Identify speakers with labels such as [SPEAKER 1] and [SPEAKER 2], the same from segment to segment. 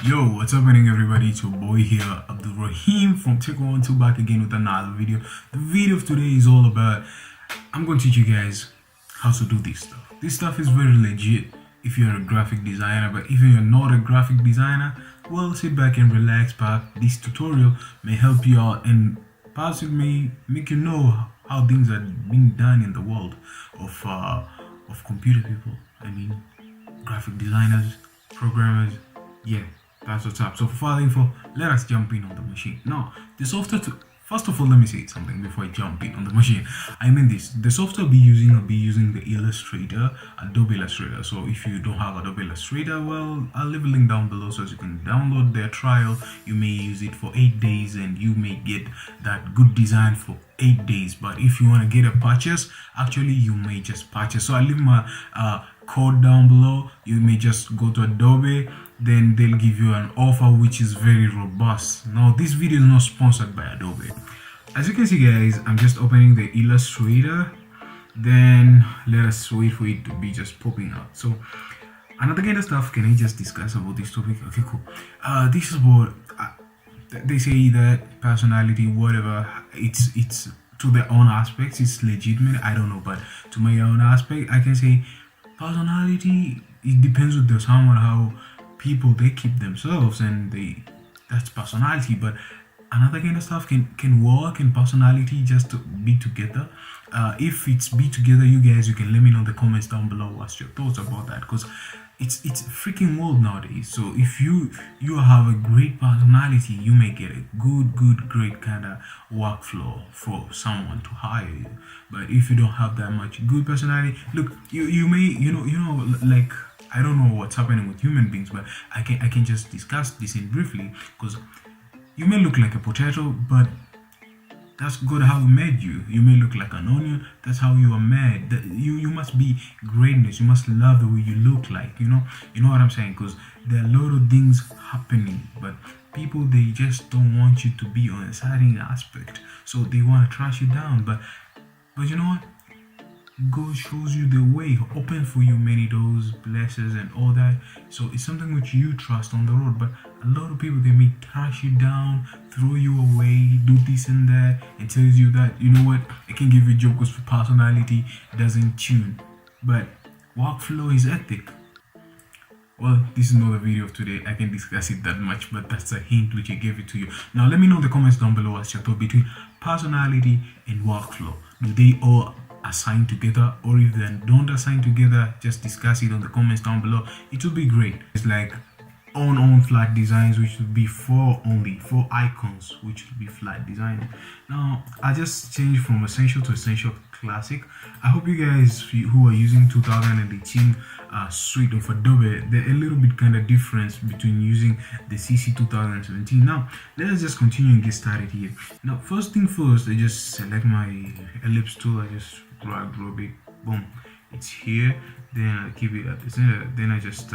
[SPEAKER 1] Yo, what's happening everybody? It's your boy here, Abdul Rahim from Tech12 back again with another video. The video of today is all about, I'm going to teach you guys how to do this stuff. This stuff is very legit if you're a graphic designer, but if you're not a graphic designer, well, sit back and relax. Perhaps this tutorial may help you out and perhaps it may make you know how things are being done in the world of computer people. I mean, graphic designers, programmers, yeah, that's what's up. So for further info, let us jump in on the machine. Now, the software first of all, let me say something before I jump in on the machine. I mean this, the software I'll be using the Illustrator, Adobe Illustrator. So if you don't have Adobe Illustrator, well, I'll leave a link down below so you can download their trial. You may use it for 8 days and you may get that good design for 8 days. But if you want to get a purchase, actually you may just purchase. So I'll leave my code down below. You may just go to Adobe, then they'll give you an offer which is very robust. Now this video is not sponsored by Adobe. As you can see guys, I'm just opening the Illustrator, then let us wait for it to be just popping out. So another kind of stuff, can I just discuss about this topic? Okay, cool. This is what they say, that personality, whatever, it's to their own aspects, it's legitimate. I don't know, but to my own aspect, I can say personality, it depends with someone how people they keep themselves, and that's personality. But another kind of stuff can work in personality just to be together. If it's be together, you can let me know in the comments down below what's your thoughts about that, because it's freaking world nowadays. So if you have a great personality, you may get a great kind of workflow for someone to hire you. But if you don't have that much good personality, look, you may like, I don't know what's happening with human beings, but I can just discuss this in briefly, because you may look like a potato, but that's God how He made you. You may look like an onion, that's how you are made. You must be greatness. You must love the way you look like. You know what I'm saying? Because there are a lot of things happening, but people, they just don't want you to be on a certain aspect, so they want to trash you down. But you know what? God shows you the way, open for you many doors, blesses and all that. So it's something which you trust on the road. But a lot of people, they may trash you down, throw you away, do this and that, and tells you that, you know what, I can give you a job because for personality doesn't tune. But workflow is ethic. Well, this is not the video of today. I can discuss it that much, but that's a hint which I gave it to you. Now let me know in the comments down below what's your thought between personality and workflow. Do they all assign together, or if they don't assign together, just discuss it on the comments down below. It will be great. It's like on flat designs, which will be four icons, which will be flat design. Now I just changed from essential to essential classic. I hope you guys who are using 2018 suite of Adobe, there's a little bit kind of difference between using the CC 2017. Now let us just continue and get started here. Now first thing first, I just select my ellipse tool. I just drag it, boom, it's here. Then I keep it at the center. Then I just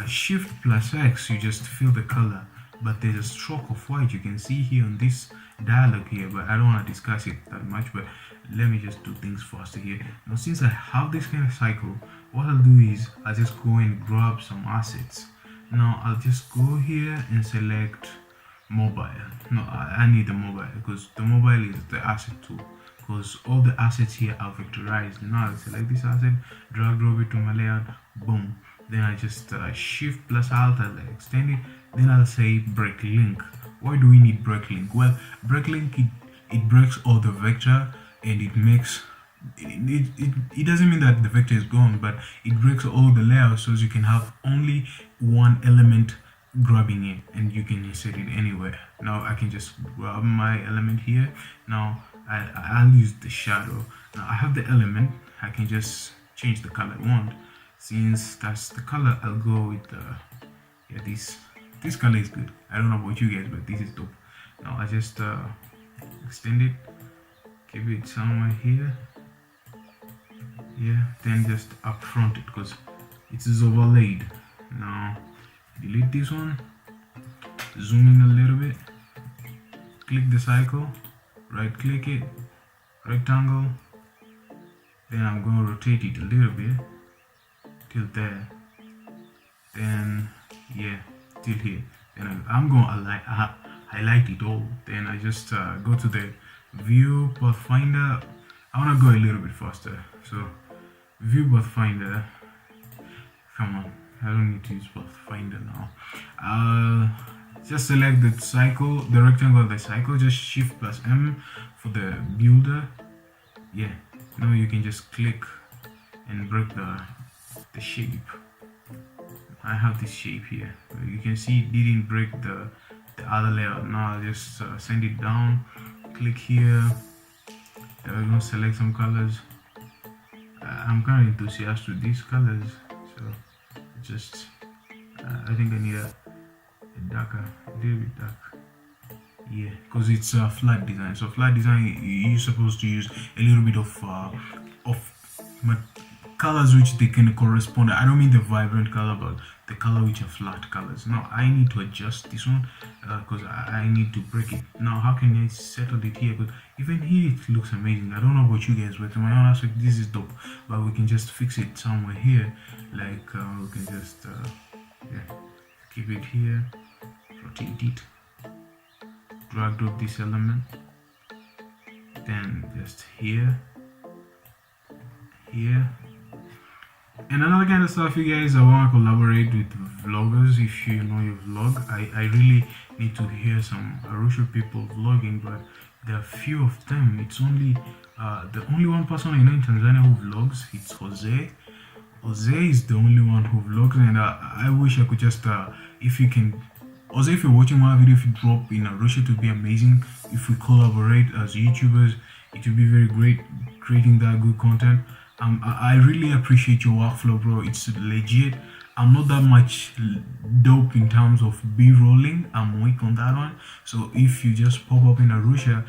[SPEAKER 1] shift plus X, you just fill the color, but there's a stroke of white you can see here on this dialog here, but I don't want to discuss it that much. But let me just do things faster here. Now since I have this kind of cycle, what I'll do is I'll just go and grab some assets. Now I'll just go here and select mobile. No, I need the mobile, because the mobile is the asset tool, because all the assets here are vectorized. Now I'll select this asset, drag it to my layout, boom. Then I just shift plus alt, I'll extend it. Then I'll say break link. Why do we need break link? Well, break link, it breaks all the vector, and it makes it doesn't mean that the vector is gone, but it breaks all the layers, so you can have only one element grabbing it, and you can insert it anywhere. Now I can just grab my element here. Now I'll use the shadow. Now I have the element, I can just change the color I want. Since that's the color, I'll go with yeah, this color is good. I don't know about you guys, but this is dope. Now I just extend it, give it somewhere here, yeah, then just up front it, because it is overlaid. Now delete this one, zoom in a little bit, click the cycle, right click it, rectangle, then I'm going to rotate it a little bit till there. Then yeah, till here. Then I'm going to highlight it all. Then I just go to the view pathfinder. I want to go a little bit faster. So view pathfinder. Come on, I don't need to use pathfinder now. Just select the cycle, the rectangle of the cycle. Just shift plus M for the builder. Yeah, now you can just click and break the shape. I have this shape here. You can see it didn't break the other layer. Now I'll just send it down. Click here. Then I'm gonna select some colors. I'm kind of enthusiastic with these colors, so just I think I need a darker, a little bit dark. Yeah, because it's a flat design. So flat design, you're supposed to use a little bit of colors which they can correspond. I don't mean the vibrant color, but the color which are flat colors. Now I need to adjust this one because I need to break it. Now how can I settle it here? Because even here it looks amazing. I don't know about you guys, but in my own aspect this is dope. But we can just fix it somewhere here. Like we can just yeah, keep it here, rotate it, drag drop this element, then just here. And another kind of stuff, you guys, I want to collaborate with vloggers. If you know your vlog, I really need to hear some Arusha people vlogging, but there are few of them. It's only the only one person I know in Tanzania who vlogs. It's Jose. Jose is the only one who vlogs, and I wish I could just if you can, Jose, if you're watching my video, if you drop in Arusha, it would be amazing. If we collaborate as YouTubers, it would be very great creating that good content. I really appreciate your workflow, bro. It's legit. I'm not that much dope in terms of B-rolling. I'm weak on that one. So if you just pop up in Arusha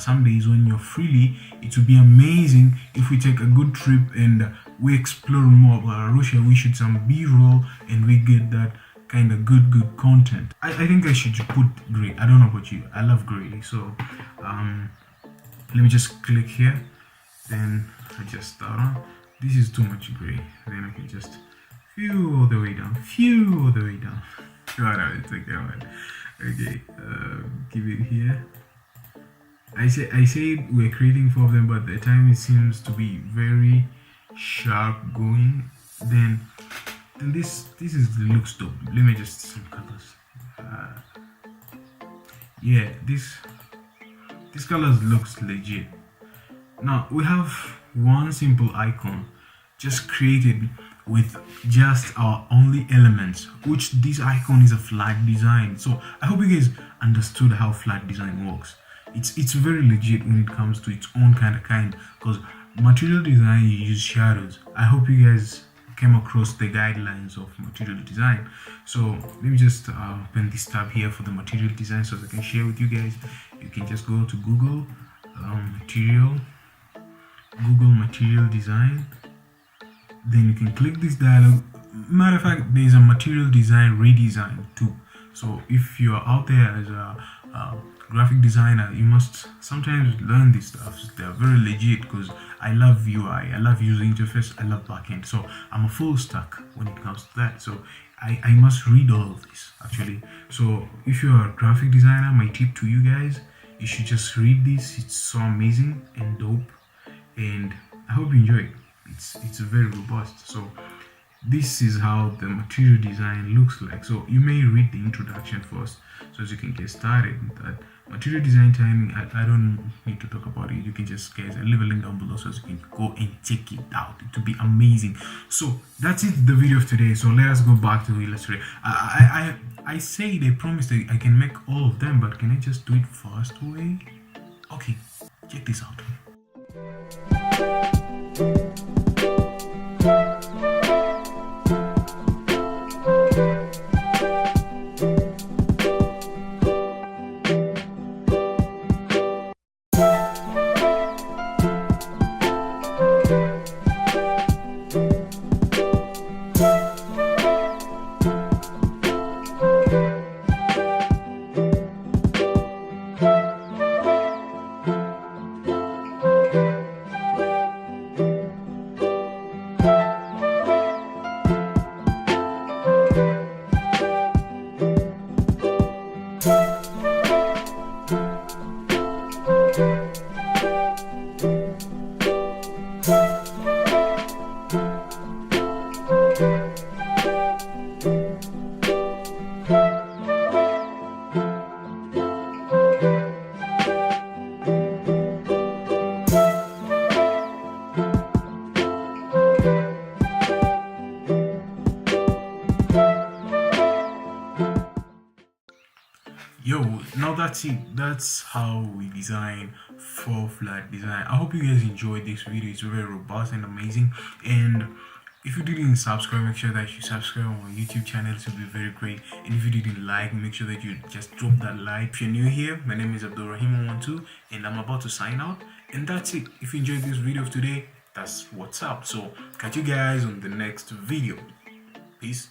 [SPEAKER 1] some days when you're freely, it would be amazing if we take a good trip and we explore more about Arusha. We shoot some B-roll and we get that kind of good content. I think I should put gray. I don't know about you. I love gray. So let me just click here. Then I just start on. This is too much gray. Then I can just few all the way down. Alright, it's okay, alright. Okay, give it here. I said we're creating 4 of them, but the time it seems to be very sharp going. Then this looks dope. Let me just some colors. Yeah, this colors looks legit. Now we have one simple icon just created with just our only elements, which this icon is a flat design. So I hope you guys understood how flat design works. It's very legit when it comes to its own kind, because material design, you use shadows. I hope you guys came across the guidelines of material design. So let me just open this tab here for the material design so I can share with you guys. You can just go to Google material design. Then you can click this dialog. Matter of fact, there's a material design redesign too. So if you are out there as a graphic designer, you must sometimes learn these stuff. They are very legit because I love UI, I love user interface, I love backend. So I'm a full stack when it comes to that. So I must read all of this actually. So if you're a graphic designer, my tip to you guys, you should just read this. It's so amazing and dope, and I hope you enjoy it. It's very robust. So this is how the material design looks like. So you may read the introduction first so as you can get started with that. Material design timing, I don't need to talk about it. You can just, guys, I leave a link down below so as you can go and check it out. It will be amazing. So that's it, the video of today. So let us go back to Illustrator. I said, I promised that I can make all of them, but can I just do it fast way? Okay, check this out. Yo, now that's it. That's how we design four flat design. I hope you guys enjoyed this video. It's very robust and amazing. And if you didn't subscribe, make sure that you subscribe on my YouTube channel. It will be very great. And if you didn't like, make sure that you just drop that like. If you're new here, my name is Abdulrahim112 and I'm about to sign out. And that's it. If you enjoyed this video of today, that's what's up. So catch you guys on the next video. Peace.